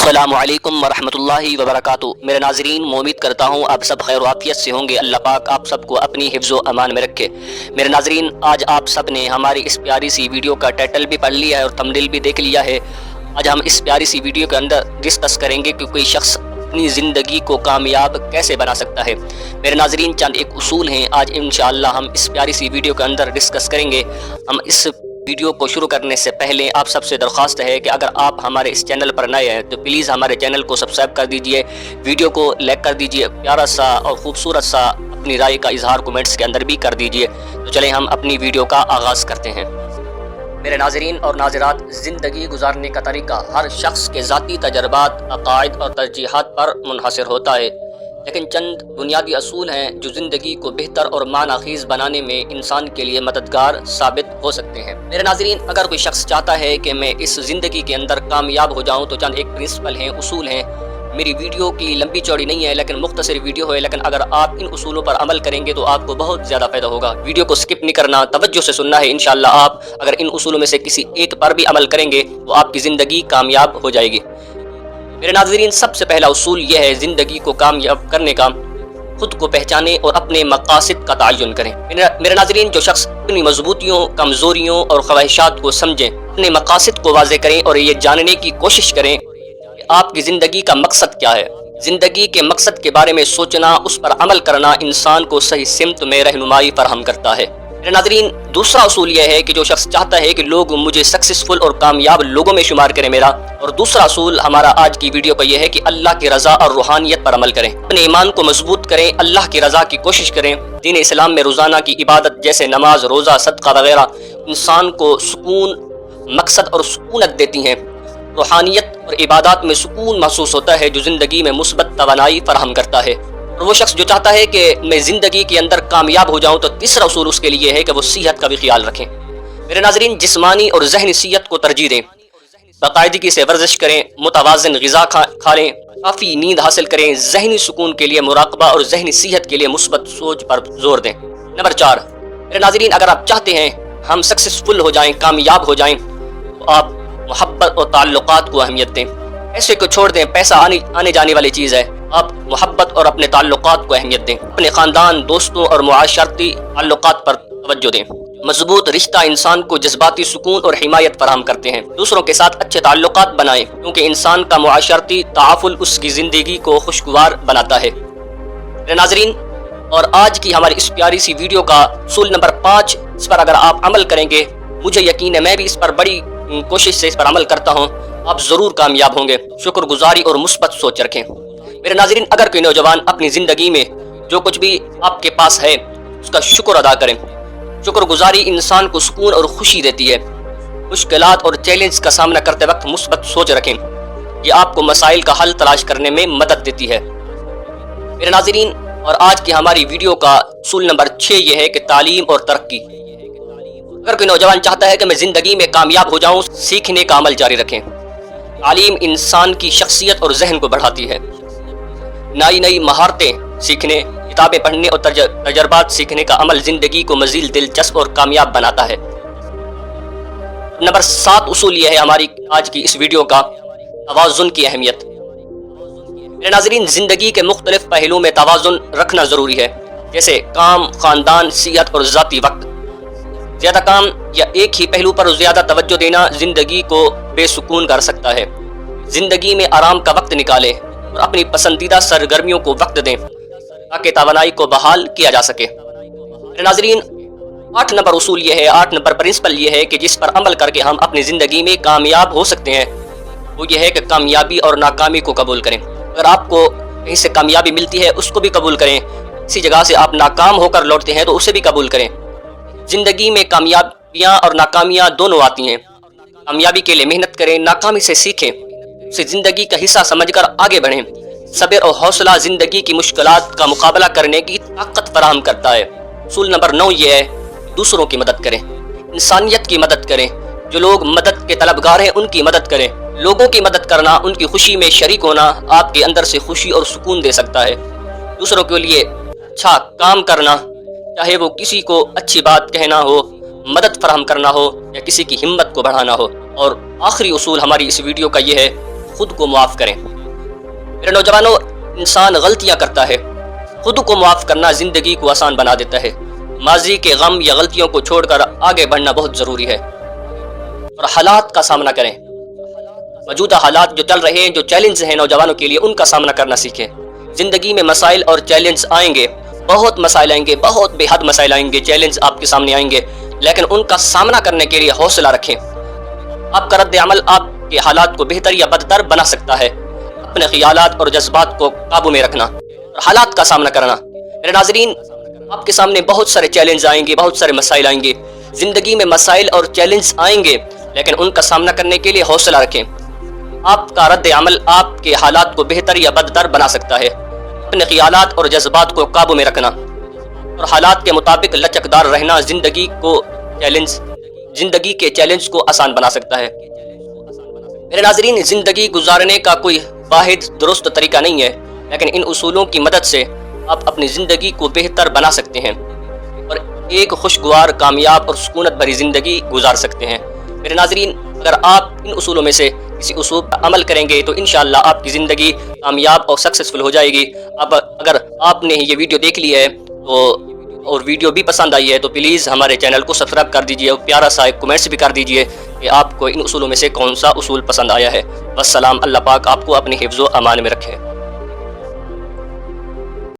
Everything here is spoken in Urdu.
السلام علیکم ورحمۃ اللہ وبرکاتہ۔ میرے ناظرین، امید کرتا ہوں آپ سب خیر و عافیت سے ہوں گے۔ اللہ پاک آپ سب کو اپنی حفظ و امان میں رکھے۔ میرے ناظرین، آج آپ سب نے ہماری اس پیاری سی ویڈیو کا ٹائٹل بھی پڑھ لیا ہے اور تھمبنیل بھی دیکھ لیا ہے۔ آج ہم اس پیاری سی ویڈیو کے اندر ڈسکس کریں گے کہ کوئی شخص اپنی زندگی کو کامیاب کیسے بنا سکتا ہے۔ میرے ناظرین، چند ایک اصول ہیں آج انشاءاللہ ہم اس پیاری سی ویڈیو کے اندر ڈسکس کریں گے۔ ہم اس ویڈیو کو شروع کرنے سے پہلے آپ سب سے درخواست ہے کہ اگر آپ ہمارے اس چینل پر نئے ہیں تو پلیز ہمارے چینل کو سبسکرائب کر دیجئے، ویڈیو کو لائک کر دیجئے، پیارا سا اور خوبصورت سا اپنی رائے کا اظہار کومنٹس کے اندر بھی کر دیجئے۔ تو چلیں ہم اپنی ویڈیو کا آغاز کرتے ہیں۔ میرے ناظرین اور ناظرات، زندگی گزارنے کا طریقہ ہر شخص کے ذاتی تجربات، عقائد اور ترجیحات پر منحصر ہوتا ہے، لیکن چند بنیادی اصول ہیں جو زندگی کو بہتر اور معنی خیز بنانے میں انسان کے لیے مددگار ثابت ہو سکتے ہیں۔ میرے ناظرین، اگر کوئی شخص چاہتا ہے کہ میں اس زندگی کے اندر کامیاب ہو جاؤں تو چند ایک پرنسپل ہیں، اصول ہیں۔ میری ویڈیو کی لمبی چوڑی نہیں ہے لیکن مختصر ویڈیو ہے، لیکن اگر آپ ان اصولوں پر عمل کریں گے تو آپ کو بہت زیادہ فائدہ ہوگا۔ ویڈیو کو سکپ نہیں کرنا، توجہ سے سننا ہے۔ انشاءاللہ آپ اگر ان اصولوں میں سے کسی ایک پر بھی عمل کریں گے تو آپ کی زندگی کامیاب ہو جائے گی۔ میرے ناظرین، سب سے پہلا اصول یہ ہے زندگی کو کامیاب کرنے کا: خود کو پہچانے اور اپنے مقاصد کا تعین کریں۔ میرے ناظرین، جو شخص اپنی مضبوطیوں، کمزوریوں اور خواہشات کو سمجھیں، اپنے مقاصد کو واضح کریں اور یہ جاننے کی کوشش کریں کہ آپ کی زندگی کا مقصد کیا ہے۔ زندگی کے مقصد کے بارے میں سوچنا، اس پر عمل کرنا انسان کو صحیح سمت میں رہنمائی فراہم کرتا ہے۔ میرے ناظرین، دوسرا اصول یہ ہے کہ جو شخص چاہتا ہے کہ لوگ مجھے سکسیسفل اور کامیاب لوگوں میں شمار کریں میرا، اور دوسرا اصول ہمارا آج کی ویڈیو کا یہ ہے کہ اللہ کی رضا اور روحانیت پر عمل کریں، اپنے ایمان کو مضبوط کریں، اللہ کی رضا کی کوشش کریں۔ دین اسلام میں روزانہ کی عبادت جیسے نماز، روزہ، صدقہ وغیرہ انسان کو سکون، مقصد اور سکونت دیتی ہیں۔ روحانیت اور عبادات میں سکون محسوس ہوتا ہے جو زندگی میں مثبت توانائی فراہم کرتا ہے۔ اور وہ شخص جو چاہتا ہے کہ میں زندگی کے اندر کامیاب ہو جاؤں تو تیسرا اصول اس کے لیے ہے کہ وہ صحت کا بھی خیال رکھیں۔ میرے ناظرین، جسمانی اور ذہنی صحت کو ترجیح دیں، باقاعدگی سے ورزش کریں، متوازن غذا کھالیں، کافی نیند حاصل کریں، ذہنی سکون کے لیے مراقبہ اور ذہنی صحت کے لیے مثبت سوچ پر زور دیں۔ نمبر 4، میرے ناظرین، اگر آپ چاہتے ہیں ہم سکسیسفل ہو جائیں، کامیاب ہو جائیں، تو آپ محبت اور تعلقات کو اہمیت دیں۔ پیسے کو چھوڑ دیں، پیسہ آنے جانے والی چیز ہے، آپ محبت اور اپنے تعلقات کو اہمیت دیں۔ اپنے خاندان، دوستوں اور معاشرتی تعلقات پر توجہ دیں۔ مضبوط رشتہ انسان کو جذباتی سکون اور حمایت فراہم کرتے ہیں۔ دوسروں کے ساتھ اچھے تعلقات بنائیں کیونکہ انسان کا معاشرتی تعامل اس کی زندگی کو خوشگوار بناتا ہے۔ میرے ناظرین، اور آج کی ہماری اس پیاری سی ویڈیو کا اصول نمبر 5، اس پر اگر آپ عمل کریں گے، مجھے یقین ہے، میں بھی اس پر بڑی کوشش سے اس پر عمل کرتا ہوں، آپ ضرور کامیاب ہوں گے۔ شکر گزاری اور مثبت سوچ رکھیں۔ میرے ناظرین، اگر کوئی نوجوان اپنی زندگی میں جو کچھ بھی آپ کے پاس ہے اس کا شکر ادا کریں۔ شکر گزاری انسان کو سکون اور خوشی دیتی ہے۔ مشکلات اور چیلنج کا سامنا کرتے وقت مثبت سوچ رکھیں، یہ آپ کو مسائل کا حل تلاش کرنے میں مدد دیتی ہے۔ میرے ناظرین، اور آج کی ہماری ویڈیو کا اصول نمبر 6 یہ ہے کہ تعلیم اور ترقی۔ اگر کوئی نوجوان چاہتا ہے کہ میں زندگی میں کامیاب ہو جاؤں، سیکھنے کا عمل جاری رکھیں۔ تعلیم انسان کی شخصیت اور ذہن کو بڑھاتی ہے۔ نئی مہارتیں سیکھنے، کتابیں پڑھنے اور تجربات سیکھنے کا عمل زندگی کو مزید دلچسپ اور کامیاب بناتا ہے۔ نمبر 7 اصول یہ ہے ہماری آج کی اس ویڈیو کا: توازن کی اہمیت۔ میرے ناظرین، زندگی کے مختلف پہلوؤں میں توازن رکھنا ضروری ہے، جیسے کام، خاندان، صحت اور ذاتی وقت۔ زیادہ کام یا ایک ہی پہلو پر زیادہ توجہ دینا زندگی کو بے سکون کر سکتا ہے۔ زندگی میں آرام کا وقت نکالیں اور اپنی پسندیدہ سرگرمیوں کو وقت دیں تاکہ توانائی کو بحال کیا جا سکے۔ میرے ناظرین، 8 نمبر اصول یہ ہے، 8 نمبر پرنسپل یہ ہے کہ جس پر عمل کر کے ہم اپنی زندگی میں کامیاب ہو سکتے ہیں، وہ یہ ہے کہ کامیابی اور ناکامی کو قبول کریں۔ اگر آپ کو کہیں سے کامیابی ملتی ہے اس کو بھی قبول کریں، کسی جگہ سے آپ ناکام ہو کر لوٹتے ہیں تو اسے بھی قبول کریں۔ زندگی میں کامیابیاں اور ناکامیاں دونوں آتی ہیں۔ کامیابی کے لیے محنت کریں، ناکامی سے سیکھیں، اسے زندگی کا حصہ سمجھ کر آگے بڑھیں۔ صبر اور حوصلہ زندگی کی مشکلات کا مقابلہ کرنے کی طاقت فراہم کرتا ہے۔ اصول نمبر 9 یہ ہے: دوسروں کی مدد کریں، انسانیت کی مدد کریں۔ جو لوگ مدد کے طلبگار ہیں ان کی مدد کریں۔ لوگوں کی مدد کرنا، ان کی خوشی میں شریک ہونا آپ کے اندر سے خوشی اور سکون دے سکتا ہے۔ دوسروں کے لیے اچھا کام کرنا، چاہے وہ کسی کو اچھی بات کہنا ہو، مدد فراہم کرنا ہو یا کسی کی ہمت کو بڑھانا ہو۔ اور آخری اصول ہماری اس ویڈیو کا یہ ہے: خود کو معاف کریں۔ میرے نوجوانوں، انسان غلطیاں کرتا ہے، خود کو معاف کرنا زندگی کو آسان بنا دیتا ہے۔ ماضی کے غم یا غلطیوں کو چھوڑ کر آگے بڑھنا بہت ضروری ہے، اور حالات کا سامنا کریں۔ موجودہ حالات جو چل رہے ہیں، جو چیلنج ہیں نوجوانوں کے لیے، ان کا سامنا کرنا سیکھیں۔ زندگی میں مسائل اور چیلنج آئیں گے، بہت مسائل آئیں گے، بہت بے حد مسائل آئیں گے، چیلنج آپ کے سامنے آئیں گے، لیکن ان کا سامنا کرنے کے لیے حوصلہ رکھیں۔ آپ کا رد عمل آپ کے حالات کو بہتر یا بدتر بنا سکتا ہے۔ اپنے خیالات اور جذبات کو قابو میں رکھنا اور حالات کا سامنا کرنا۔ میرے ناظرین، آپ کے سامنے بہت سارے چیلنج آئیں گے، بہت سارے مسائل آئیں گے، زندگی میں مسائل اور چیلنج آئیں گے، لیکن ان کا سامنا کرنے کے لیے حوصلہ رکھیں۔ آپ کا رد عمل آپ کے حالات کو بہتر یا بدتر بنا سکتا ہے۔ اپنے خیالات اور جذبات کو قابو میں رکھنا اور حالات کے مطابق لچکدار رہنا زندگی کے چیلنج کو آسان بنا سکتا ہے۔ میرے ناظرین، زندگی گزارنے کا کوئی واحد درست طریقہ نہیں ہے، لیکن ان اصولوں کی مدد سے آپ اپنی زندگی کو بہتر بنا سکتے ہیں اور ایک خوشگوار، کامیاب اور سکونت بھری زندگی گزار سکتے ہیں۔ میرے ناظرین، اگر آپ ان اصولوں میں سے کسی اصول پر عمل کریں گے تو انشاءاللہ آپ کی زندگی کامیاب اور سکسیسفل ہو جائے گی۔ اب اگر آپ نے یہ ویڈیو دیکھ لی ہے اور ویڈیو بھی پسند آئی ہے تو پلیز ہمارے چینل کو سبسکرائب کر دیجئے اور پیارا سا ایک کمنٹس بھی کر دیجئے کہ آپ کو ان اصولوں میں سے کون سا اصول پسند آیا ہے۔ والسلام، اللہ پاک آپ کو اپنے حفظ و امان میں رکھے۔